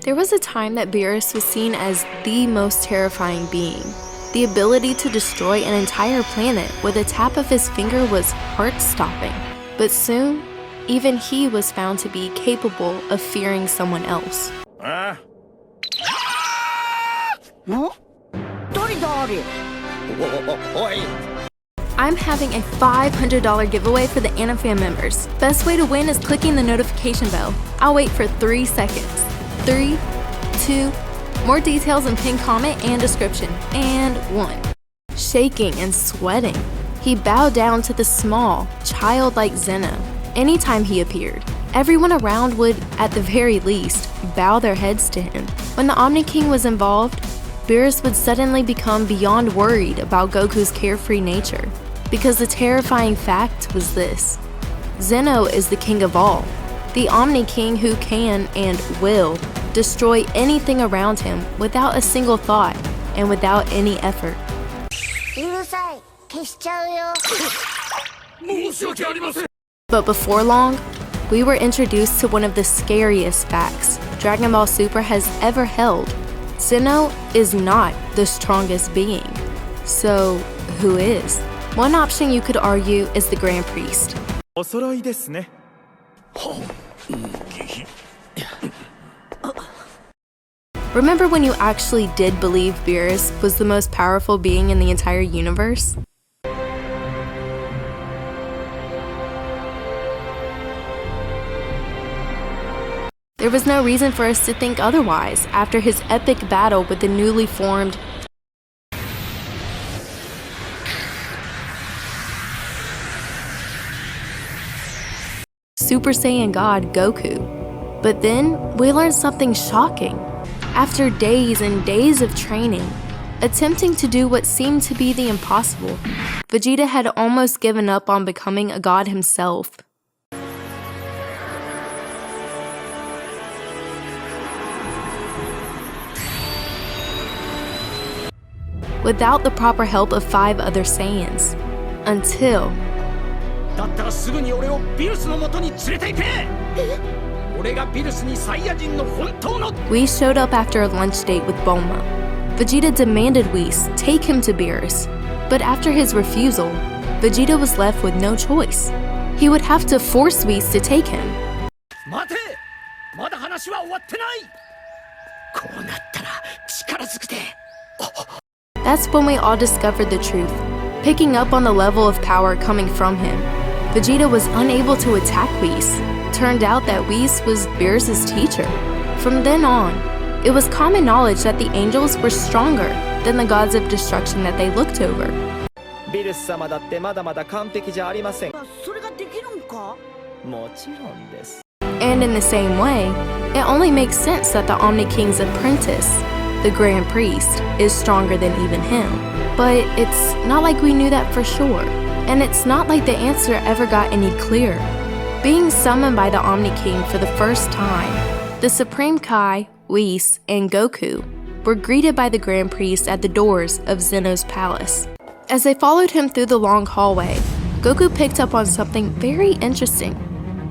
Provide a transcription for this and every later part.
There was a time that Beerus was seen as the most terrifying being. The ability to destroy an entire planet with a tap of his finger was heart-stopping. But soon, even he was found to be capable of fearing someone else. I'm having a $500 giveaway for the AniFam members. Best way to win is clicking the notification bell. I'll wait for 3 seconds. 3, 2, more details in pinned comment and description, and 1. Shaking and sweating, he bowed down to the small, childlike Ceno. Anytime he appeared, everyone around would, at the very least, bow their heads to him. When the Omni King was involved, Beerus would suddenly become beyond worried about Goku's carefree nature. Because the terrifying fact was this: Ceno is the king of all, the Omni King who can and will destroy anything around him without a single thought and without any effort. But before long, we were introduced to one of the scariest facts Dragon Ball Super has ever held. Ceno is not the strongest being. So, who is? One option you could argue is the Grand Priest. Remember when you actually did believe Beerus was the most powerful being in the entire universe? There was no reason for us to think otherwise after his epic battle with the newly formed Super Saiyan God Goku. But then, we learned something shocking. After days and days of training, attempting to do what seemed to be the impossible, Vegeta had almost given up on becoming a god himself. Without the proper help of 5 other Saiyans. Until Whis showed up after a lunch date with Bulma. Vegeta demanded Whis take him to Beerus, but after his refusal, Vegeta was left with no choice. He would have to force Whis to take him. That's when we all discovered the truth. Picking up on the level of power coming from him, Vegeta was unable to attack Whis. Turned out that Whis was Beerus' teacher. From then on, it was common knowledge that the angels were stronger than the gods of destruction that they looked over. And in the same way, it only makes sense that the Omni King's apprentice, the Grand Priest, is stronger than even him. But it's not like we knew that for sure. And it's not like the answer ever got any clearer. Being summoned by the Omni King for the first time, the Supreme Kai, Whis, and Goku were greeted by the Grand Priest at the doors of Zeno's palace. As they followed him through the long hallway, Goku picked up on something very interesting.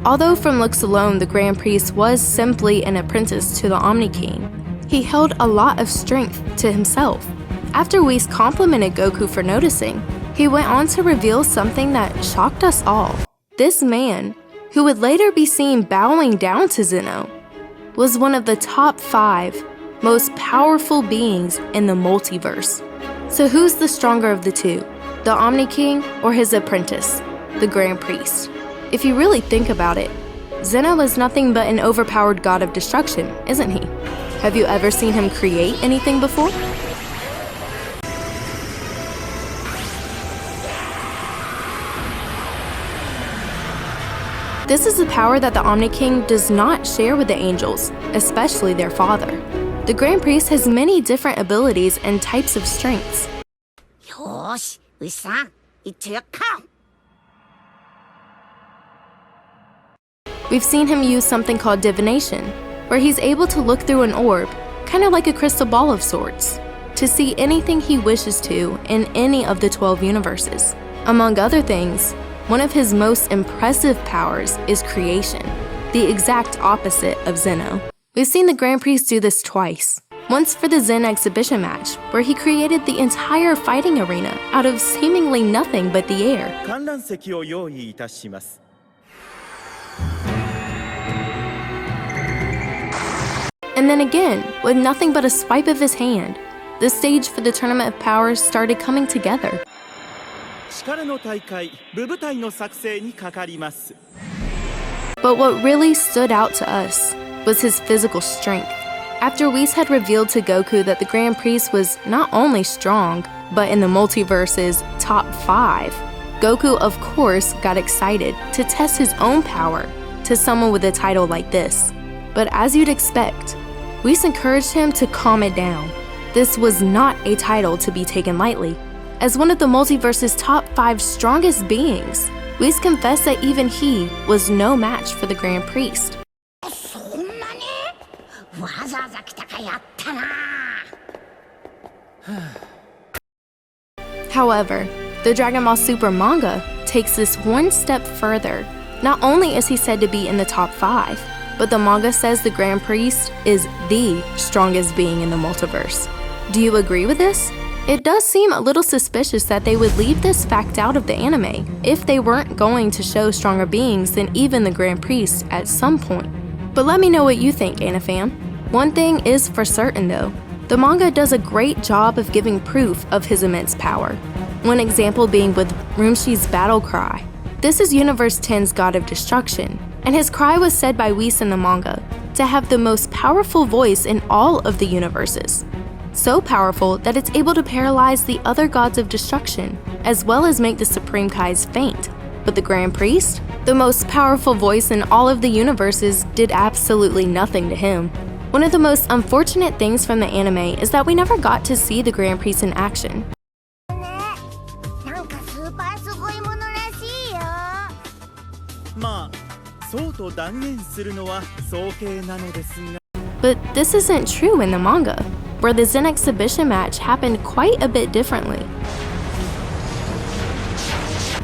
Although from looks alone the Grand Priest was simply an apprentice to the Omni King, he held a lot of strength to himself. After Whis complimented Goku for noticing, he went on to reveal something that shocked us all. This man, who would later be seen bowing down to Ceno, was one of the top 5 most powerful beings in the multiverse. So who's the stronger of the two, the Omni King or his apprentice, the Grand Priest? If you really think about it, Ceno is nothing but an overpowered god of destruction, isn't he? Have you ever seen him create anything before? This is a power that the Omni King does not share with the angels, especially their father. The Grand Priest has many different abilities and types of strengths. We've seen him use something called divination, where he's able to look through an orb, kind of like a crystal ball of sorts, to see anything he wishes to in any of the 12 universes. Among other things, one of his most impressive powers is creation, the exact opposite of Ceno. We've seen the Grand Priest do this twice. Once for the Zen exhibition match, where he created the entire fighting arena out of seemingly nothing but the air. 観覧席を用意いたします。 And then again, with nothing but a swipe of his hand, the stage for the Tournament of Powers started coming together. 力の大会、部舞台の作成にかかります。 But what really stood out to us was his physical strength. After Whis had revealed to Goku that the Grand Priest was not only strong, but in the multiverse's top 5, Goku of course got excited to test his own power to someone with a title like this. But as you'd expect, Whis encouraged him to calm it down. This was not a title to be taken lightly. As one of the multiverse's top 5 strongest beings, Whis confessed that even he was no match for the Grand Priest. However, the Dragon Ball Super manga takes this one step further. Not only is he said to be in the top 5, but the manga says the Grand Priest is the strongest being in the multiverse. Do you agree with this? It does seem a little suspicious that they would leave this fact out of the anime if they weren't going to show stronger beings than even the Grand Priest at some point. But let me know what you think, AniFam. One thing is for certain though, the manga does a great job of giving proof of his immense power. One example being with Rumshi's battle cry. This is Universe 10's God of Destruction, and his cry was said by Whis in the manga to have the most powerful voice in all of the universes. So powerful that it's able to paralyze the other gods of destruction, as well as make the Supreme Kais faint. But the Grand Priest, the most powerful voice in all of the universes, did absolutely nothing to him. One of the most unfortunate things from the anime is that we never got to see the Grand Priest in action. But this isn't true in the manga, where the Zen exhibition match happened quite a bit differently.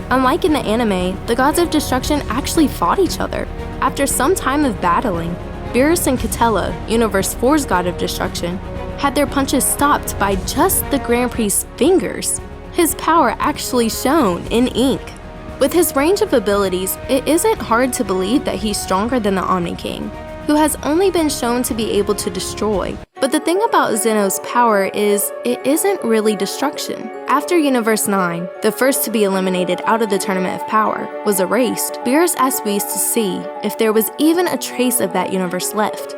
Unlike in the anime, the gods of destruction actually fought each other. After some time of battling, Beerus and Catella, Universe 4's god of destruction, had their punches stopped by just the Grand Priest's fingers. His power actually shone in ink. With his range of abilities, it isn't hard to believe that he's stronger than the Omni King, who has only been shown to be able to destroy. But the thing about Zeno's power is, it isn't really destruction. After Universe 9, the first to be eliminated out of the Tournament of Power, was erased, Beerus asked Whis to see if there was even a trace of that universe left.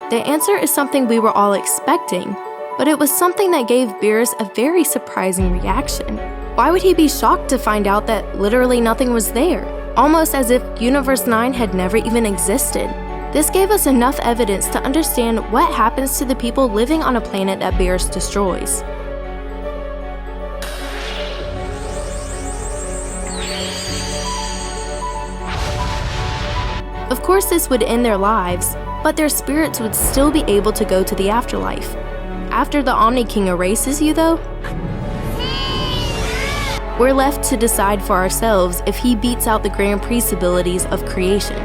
The answer is something we were all expecting, but it was something that gave Beerus a very surprising reaction. Why would he be shocked to find out that literally nothing was there? Almost as if Universe 9 had never even existed. This gave us enough evidence to understand what happens to the people living on a planet that Beerus destroys. Of course, this would end their lives, but their spirits would still be able to go to the afterlife. After the Omni King erases you though, we're left to decide for ourselves if he beats out the Grand Priest's abilities of creation.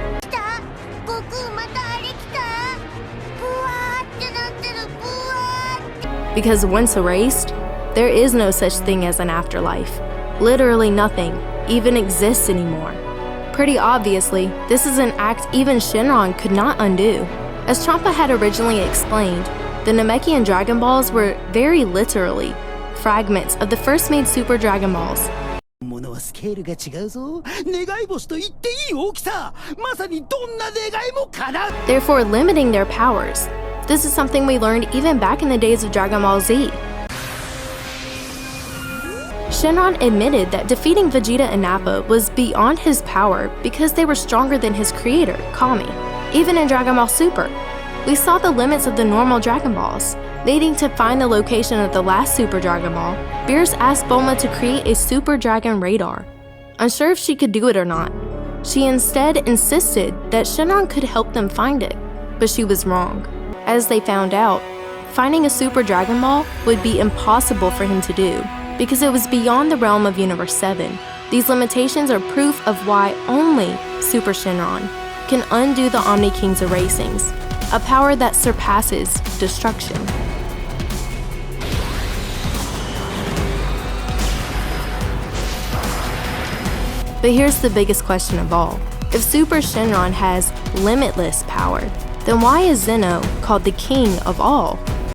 Because once erased, there is no such thing as an afterlife. Literally nothing even exists anymore. Pretty obviously, this is an act even Shenron could not undo. As Champa had originally explained, the Namekian Dragon Balls were very literally fragments of the first made Super Dragon Balls. Therefore limiting their powers. This is something we learned even back in the days of Dragon Ball Z. Shenron admitted that defeating Vegeta and Nappa was beyond his power because they were stronger than his creator, Kami. Even in Dragon Ball Super, we saw the limits of the normal Dragon Balls. Needing to find the location of the last Super Dragon Ball, Beerus asked Bulma to create a Super Dragon radar. Unsure if she could do it or not, she instead insisted that Shenron could help them find it, but she was wrong. As they found out, finding a Super Dragon Ball would be impossible for him to do because it was beyond the realm of Universe 7, These limitations are proof of why only Super Shenron can undo the Omni King's erasings, a power that surpasses destruction. But here's the biggest question of all. If Super Shenron has limitless power, then why is Ceno called the king of all?